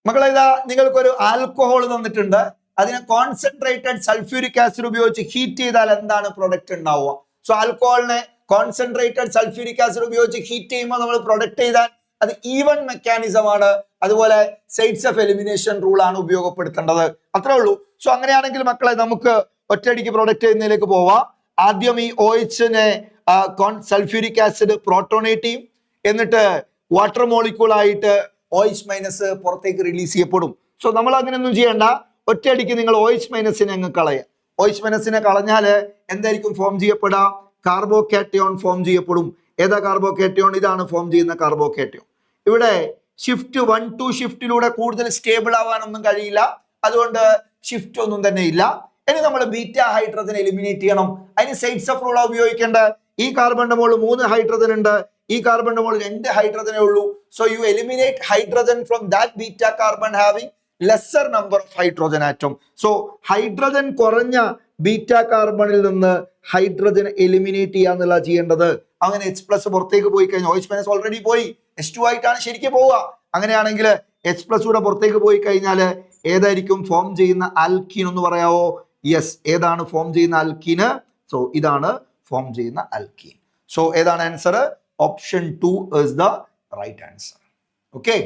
മക്കളെ ഇതാ നിങ്ങൾക്കൊരു ആൽക്കഹോൾ തന്നിട്ടുണ്ട്. അതിനെ കോൺസെൻട്രേറ്റഡ് സൾഫ്യൂരിക് ആസിഡ് ഉപയോഗിച്ച് ഹീറ്റ് ചെയ്താൽ എന്താണ് പ്രൊഡക്റ്റ് ഉണ്ടാവുക? സോ ആൽക്കഹോളിനെ കോൺസെൻട്രേറ്റഡ് സൾഫ്യൂരിക് ആസിഡ് ഉപയോഗിച്ച് ഹീറ്റ് ചെയ്യുമ്പോൾ നമ്മൾ പ്രൊഡക്റ്റ് ചെയ്താൽ അത് ഈവൻ മെക്കാനിസം ആണ്. അതുപോലെ സൈഡ്സ് ഓഫ് എലിമിനേഷൻ റൂൾ ആണ് ഉപയോഗപ്പെടുത്തേണ്ടത്. അത്രേ ഉള്ളൂ. സോ അങ്ങനെയാണെങ്കിൽ മക്കളെ നമുക്ക് ഒറ്റയടിക്ക് പ്രൊഡക്റ്റ് ചെയ്യുന്നതിലേക്ക് പോവാം. ആദ്യം ഈ OHനെ സൾഫ്യൂരിക് ആസിഡ് പ്രോട്ടോണേറ്റ് ചെയ്യും. എന്നിട്ട് വാട്ടർ മോളിക്യൂൾ ആയിട്ട് OH- പുറത്തേക്ക് റിലീസ് ചെയ്യപ്പെടും. സോ നമ്മൾ അങ്ങനെയൊന്നും ചെയ്യണ്ട. ഒറ്റയടിക്ക് നിങ്ങൾ OH- അങ്ങ് കളയുക. OH- കളഞ്ഞാല് എന്തായിരിക്കും ഫോം ചെയ്യപ്പെടുക? കാർബോകാറ്റയോൺ ഫോം ചെയ്യപ്പെടും. ഏതാ കാർബോകാറ്റയോൺ? ഇതാണ് ഫോം ചെയ്യുന്ന കാർബോകാറ്റയോൺ. ഇവിടെ ഷിഫ്റ്റ് 1 to ഷിഫ്റ്റിലൂടെ കൂടുതൽ സ്റ്റേബിൾ ആവാനൊന്നും കഴിയില്ല. അതുകൊണ്ട് ഷിഫ്റ്റ് ഒന്നും തന്നെ ഇല്ല. ഇനി നമ്മൾ ബീറ്റ ഹൈഡ്രജൻ എലിമിനേറ്റ് ചെയ്യണം. അതിന് സൈഡ്സ് ഓഫ് റൂൾ ഉപയോഗിക്കേണ്ടത്. ഈ കാർബണിന്റെ മുകളിൽ 3 ഹൈഡ്രജൻ ഉണ്ട്, ഈ കാർബണിന്റെ മുകളിൽ 2 ഹൈഡ്രജനേ ഉള്ളൂ. So you eliminate hydrogen from that beta carbon having lesser number of hydrogen atom. So hydrogen കുറഞ്ഞ ബീറ്റ കാർബണിൽ നിന്ന് ഹൈഡ്രജൻ എലിമിനേറ്റ് ചെയ്യാന്നുള്ള ചെയ്യേണ്ടത്. അങ്ങനെ H+ പുറത്തേക്ക് പോയി കഴിഞ്ഞാൽ OH- ഓൾറെഡി പോയി, H2 ആയിട്ടാണ് ശരിക്കും പോവുക. അങ്ങനെയാണെങ്കിൽ H+ കൂടെ പുറത്തേക്ക് പോയി കഴിഞ്ഞാൽ ഏതായിരിക്കും ഫോം ചെയ്യുന്ന ആൽക്കീൻ എന്ന് പറയാവോ? യെസ്, ഏതാണ് ഫോം ചെയ്യുന്ന ആൽക്കീന്? സോ ഇതാണ് ഫോം ചെയ്യുന്ന ആൽക്കീൻ. സോ ഏതാണ് answer? Option 2 is the right answer. Okay.